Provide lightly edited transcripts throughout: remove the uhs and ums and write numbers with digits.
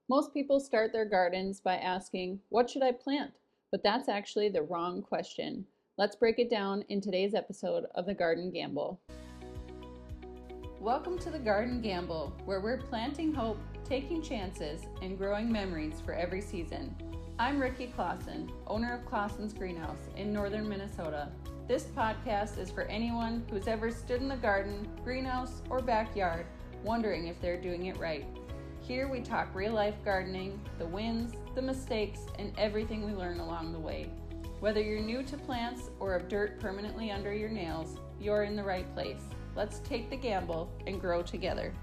Most people start their gardens by asking, what should I plant? But that's actually the wrong question. Let's break it down in today's episode of The Garden Gamble. Welcome to The Garden Gamble, where we're planting hope, taking chances, and growing memories for every season. I'm Ricky Clausen, owner of Clausen's Greenhouse in northern Minnesota. This podcast is for anyone who's ever stood in the garden, greenhouse, or backyard wondering if they're doing it right. Here we talk real-life gardening, the wins, the mistakes, and everything we learn along the way. Whether you're new to plants or have dirt permanently under your nails, you're in the right place. Let's take the gamble and grow together.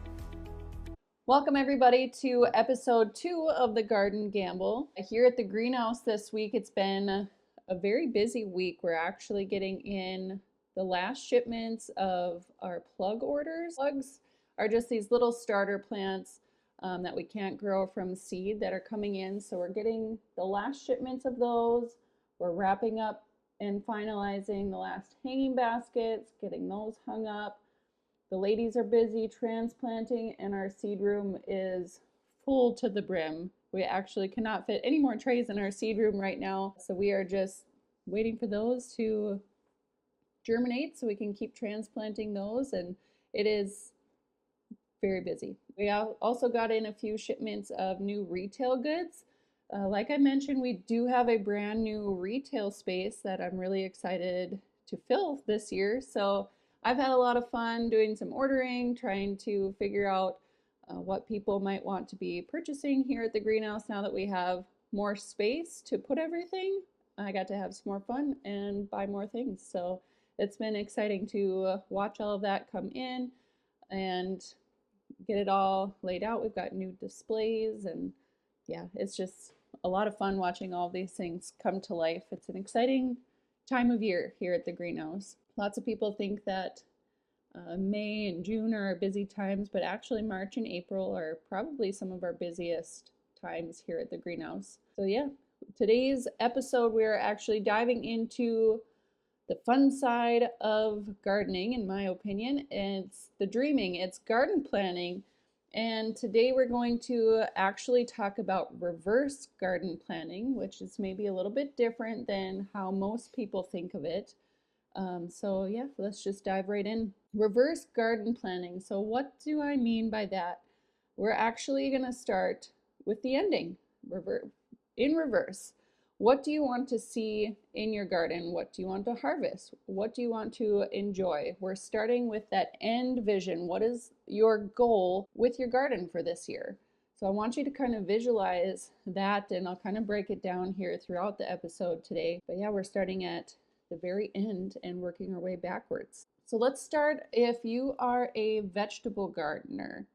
Welcome everybody to episode 2 of The Garden Gamble. Here at the greenhouse this week, it's been a very busy week. We're actually getting in the last shipments of our plug orders. Plugs are just these little starter plants that we can't grow from seed that are coming in. So we're getting the last shipments of those. We're wrapping up and finalizing the last hanging baskets, getting those hung up. The ladies are busy transplanting and our seed room is full to the brim. We actually cannot fit any more trays in our seed room right now. So we are just waiting for those to germinate so we can keep transplanting those, and it is very busy. We also got in a few shipments of new retail goods. Like I mentioned, we do have a brand new retail space that I'm really excited to fill this year. So I've had a lot of fun doing some ordering, trying to figure out what people might want to be purchasing here at the greenhouse now that we have more space to put everything. I got to have some more fun and buy more things. So it's been exciting to watch all of that come in and get it all laid out. We've got new displays, and yeah, it's just a lot of fun watching all these things come to life. It's an exciting time of year here at the greenhouse. Lots of people think that May and June are our busy times, but actually March and April are probably some of our busiest times here at the greenhouse. So yeah, today's episode we're actually diving into the fun side of gardening, in my opinion. It's the dreaming, it's garden planning. And today we're going to actually talk about reverse garden planning, which is maybe a little bit different than how most people think of it. So yeah, let's just dive right in. Reverse garden planning. So what do I mean by that? We're actually going to start with the ending, in reverse. What do you want to see in your garden? What do you want to harvest? What do you want to enjoy? We're starting with that end vision. What is your goal with your garden for this year? So I want you to kind of visualize that, and I'll kind of break it down here throughout the episode today. But yeah, we're starting at the very end and working our way backwards. So let's start. If you are a vegetable gardener,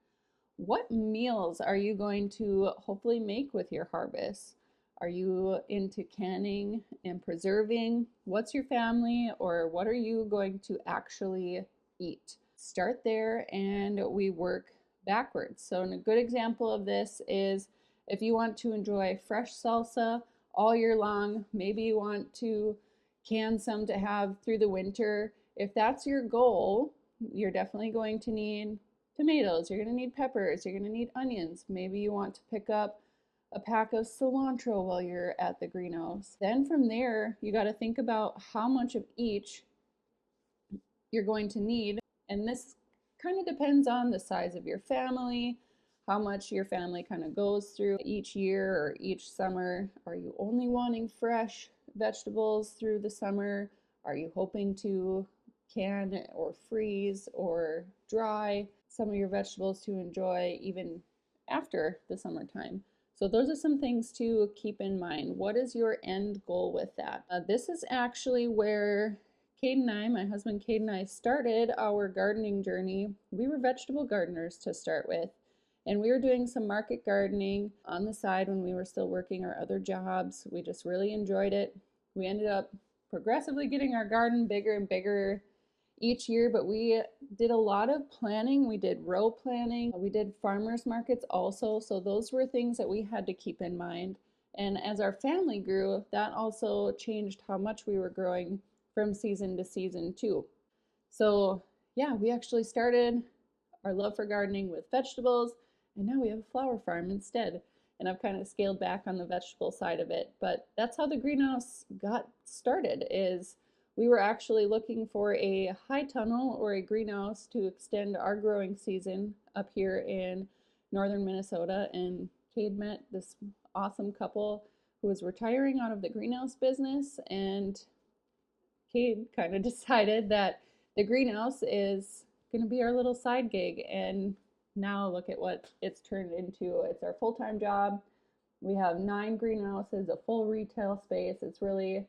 what meals are you going to hopefully make with your harvest? Are you into canning and preserving? What's your family, or what are you going to actually eat? Start there and we work backwards. So a good example of this is if you want to enjoy fresh salsa all year long, maybe you want to can some to have through the winter. If that's your goal, you're definitely going to need tomatoes, you're going to need peppers, you're going to need onions. Maybe you want to pick up a pack of cilantro while you're at the greenhouse. Then from there, you got to think about how much of each you're going to need. And this kind of depends on the size of your family, how much your family kind of goes through each year or each summer. Are you only wanting fresh vegetables through the summer? Are you hoping to can or freeze or dry some of your vegetables to enjoy even after the summertime? So those are some things to keep in mind. What is your end goal with that? This is actually where Cade and I, my husband Cade and I, started our gardening journey. We were vegetable gardeners to start with, and we were doing some market gardening on the side when we were still working our other jobs. We just really enjoyed it. We ended up progressively getting our garden bigger and bigger each year, but we did a lot of planning. We did row planning. We did farmers markets also. So those were things that we had to keep in mind. And as our family grew, that also changed how much we were growing from season to season too. So yeah, we actually started our love for gardening with vegetables, and now we have a flower farm instead. and I've kind of scaled back on the vegetable side of it. But that's how the greenhouse got started, is we were actually looking for a high tunnel or a greenhouse to extend our growing season up here in northern Minnesota, and Cade met this awesome couple who was retiring out of the greenhouse business, and Cade kind of decided that the greenhouse is going to be our little side gig, and now look at what it's turned into. It's our full-time job. We have 9 greenhouses, a full retail space. It's really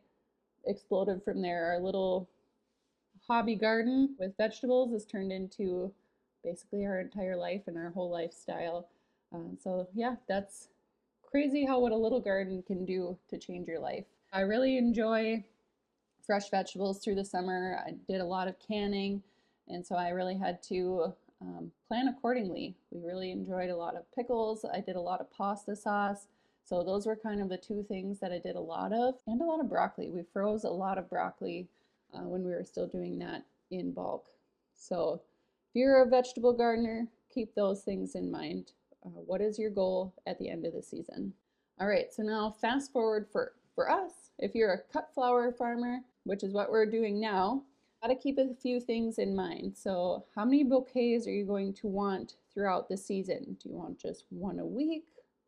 exploded from there. Our little hobby garden with vegetables has turned into basically our entire life and our whole lifestyle. So yeah, that's crazy how what a little garden can do to change your life. I really enjoy fresh vegetables through the summer. I did a lot of canning, and so I really had to plan accordingly. We really enjoyed a lot of pickles. I did a lot of pasta sauce. So those were kind of the 2 things that I did a lot of, and a lot of broccoli. We froze a lot of broccoli when we were still doing that in bulk. So if you're a vegetable gardener, keep those things in mind. What is your goal at the end of the season? All right, so now fast forward for us. If you're a cut flower farmer, which is what we're doing now, got to keep a few things in mind. So how many bouquets are you going to want throughout the season? Do you want just 1 a week?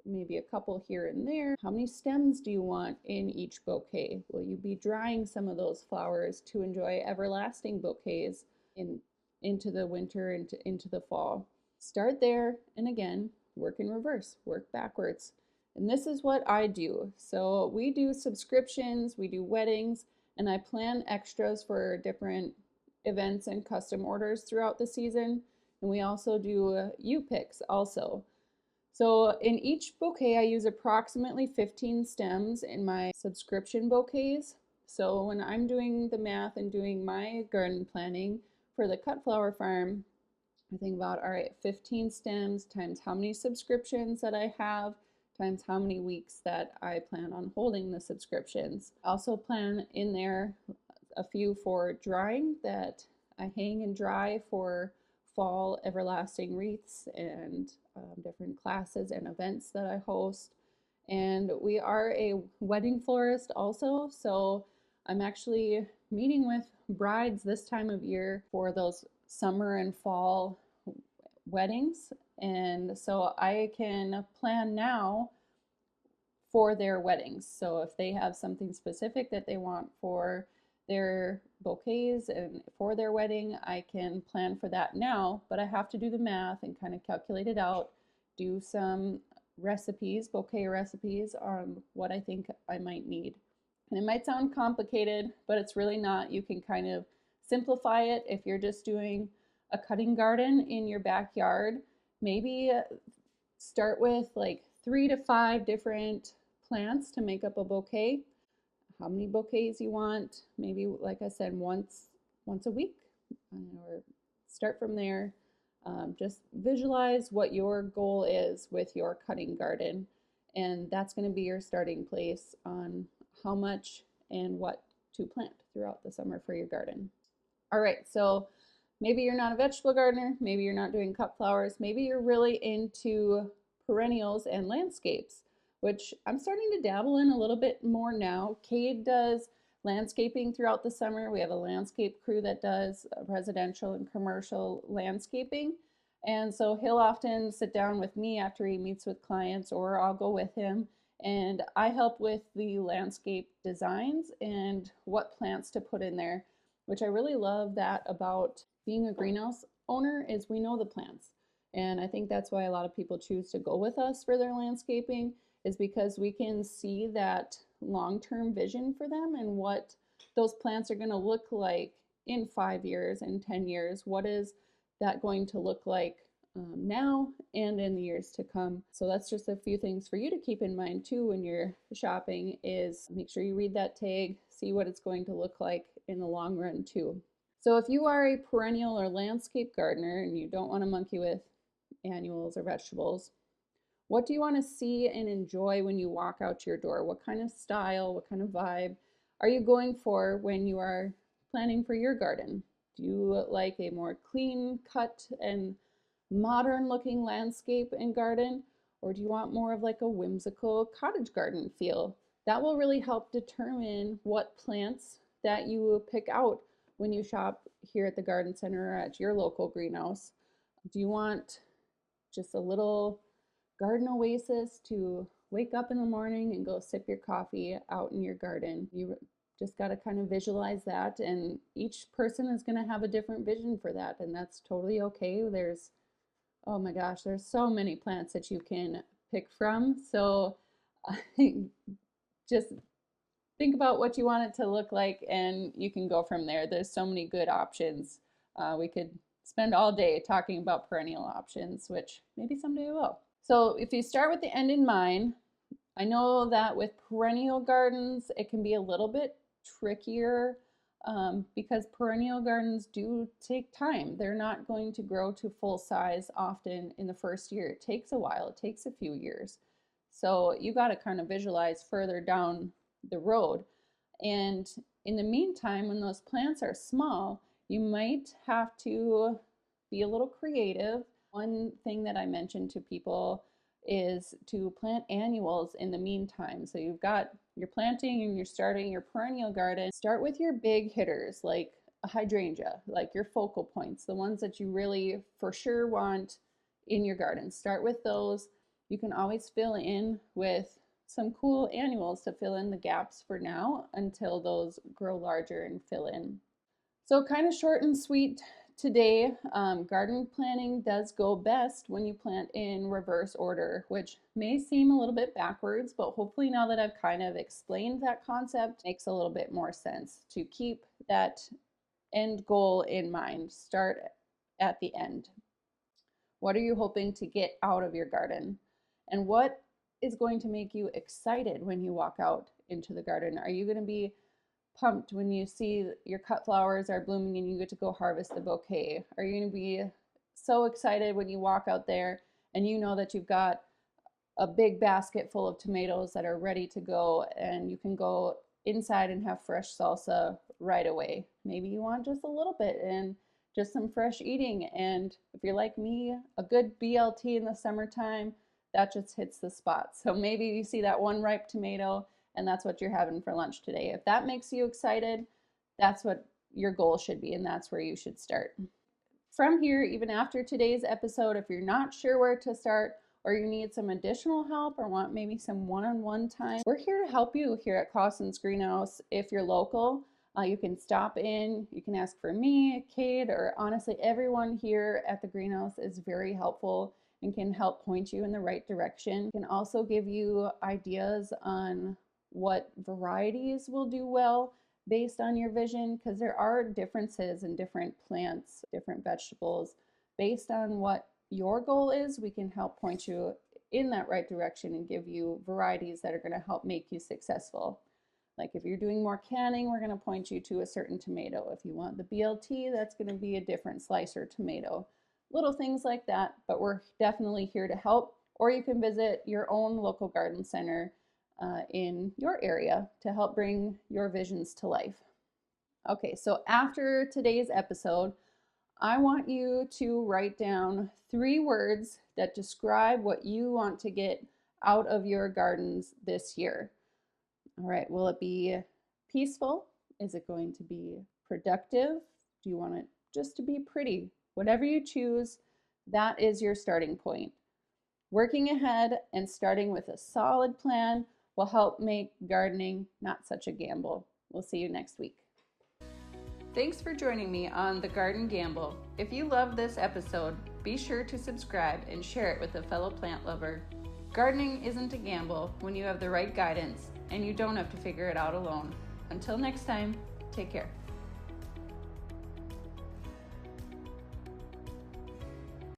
Maybe a couple here and there? How many stems do you want in each bouquet? Will you be drying some of those flowers to enjoy everlasting bouquets into the winter, into the fall? Start there, and again, work in reverse, work backwards. And this is what I do. So we do subscriptions, we do weddings, and I plan extras for different events and custom orders throughout the season. And we also do U-picks also. So in each bouquet, I use approximately 15 stems in my subscription bouquets. So when I'm doing the math and doing my garden planning for the cut flower farm, I think about, all right, 15 stems times how many subscriptions that I have, times how many weeks that I plan on holding the subscriptions. I also plan in there a few for drying that I hang and dry for fall everlasting wreaths and different classes and events that I host. And we are a wedding florist also, so I'm actually meeting with brides this time of year for those summer and fall weddings, and so I can plan now for their weddings. So if they have something specific that they want for their bouquets and for their wedding, I can plan for that now, but I have to do the math and kind of calculate it out, do some recipes, bouquet recipes on what I think I might need. And it might sound complicated, but it's really not. You can kind of simplify it if you're just doing a cutting garden in your backyard. Maybe start with like 3 to 5 different plants to make up a bouquet. How many bouquets you want? Maybe, like I said, once a week, or start from there. Just visualize what your goal is with your cutting garden, and that's going to be your starting place on how much and what to plant throughout the summer for your garden. All right, so maybe you're not a vegetable gardener, maybe you're not doing cut flowers, maybe you're really into perennials and landscapes, which I'm starting to dabble in a little bit more now. Cade does landscaping throughout the summer. We have a landscape crew that does residential and commercial landscaping. And so he'll often sit down with me after he meets with clients, or I'll go with him, and I help with the landscape designs and what plants to put in there, which I really love that about being a greenhouse owner, is we know the plants. And I think that's why a lot of people choose to go with us for their landscaping, is because we can see that long-term vision for them and what those plants are going to look like in 5 years and 10 years. What is that going to look like now and in the years to come? So that's just a few things for you to keep in mind too when you're shopping, is make sure you read that tag, see what it's going to look like in the long run too. So if you are a perennial or landscape gardener and you don't want to monkey with annuals or vegetables, what do you want to see and enjoy when you walk out your door? What kind of style, what kind of vibe are you going for when you are planning for your garden? Do you like a more clean cut and modern looking landscape and garden? Or do you want more of like a whimsical cottage garden feel? That will really help determine what plants that you pick out when you shop here at the garden center or at your local greenhouse. Do you want just a little garden oasis to wake up in the morning and go sip your coffee out in your garden? You just got to kind of visualize that, and each person is going to have a different vision for that, and that's totally okay. There's, oh my gosh, there's so many plants that you can pick from. So just think about what you want it to look like, and you can go from there. There's so many good options. We could spend all day talking about perennial options, which maybe someday we will. So if you start with the end in mind, I know that with perennial gardens, it can be a little bit trickier because perennial gardens do take time. They're not going to grow to full size often in the first year. It takes a while, it takes a few years. So you got to kind of visualize further down the road. And in the meantime, when those plants are small, you might have to be a little creative. One thing that I mentioned to people is to plant annuals in the meantime. So you're planting and you're starting your perennial garden. Start with your big hitters like a hydrangea, like your focal points, the ones that you really for sure want in your garden. Start with those. You can always fill in with some cool annuals to fill in the gaps for now until those grow larger and fill in. So kind of short and sweet today. Garden planning does go best when you plant in reverse order, which may seem a little bit backwards, but hopefully now that I've kind of explained that concept, makes a little bit more sense to keep that end goal in mind. Start at the end. What are you hoping to get out of your garden? And what is going to make you excited when you walk out into the garden? Are you going to be pumped when you see your cut flowers are blooming and you get to go harvest a bouquet? Are you going to be so excited when you walk out there and you know that you've got a big basket full of tomatoes that are ready to go and you can go inside and have fresh salsa right away? Maybe you want just a little bit and just some fresh eating. And if you're like me, a good BLT in the summertime, that just hits the spot. So maybe you see that one ripe tomato and that's what you're having for lunch today. If that makes you excited, that's what your goal should be, and that's where you should start. From here, even after today's episode, if you're not sure where to start or you need some additional help or want maybe some one-on-one time, we're here to help you here at Clausen's Greenhouse. If you're local, you can stop in, you can ask for me, Kate, or honestly everyone here at the greenhouse is very helpful and can help point you in the right direction. Can also give you ideas on what varieties will do well based on your vision, because there are differences in different plants, different vegetables. Based on what your goal is, we can help point you in that right direction and give you varieties that are going to help make you successful. Like if you're doing more canning, we're going to point you to a certain tomato. If you want the BLT, that's going to be a different slicer tomato. Little things like that, but we're definitely here to help. Or you can visit your own local garden center in your area to help bring your visions to life. Okay, so after today's episode, I want you to write down 3 words that describe what you want to get out of your gardens this year. All right, will it be peaceful? Is it going to be productive? Do you want it just to be pretty? Whatever you choose, that is your starting point. Working ahead and starting with a solid plan will help make gardening not such a gamble. We'll see you next week. Thanks for joining me on The Garden Gamble. If you loved this episode, be sure to subscribe and share it with a fellow plant lover. Gardening isn't a gamble when you have the right guidance and you don't have to figure it out alone. Until next time, take care.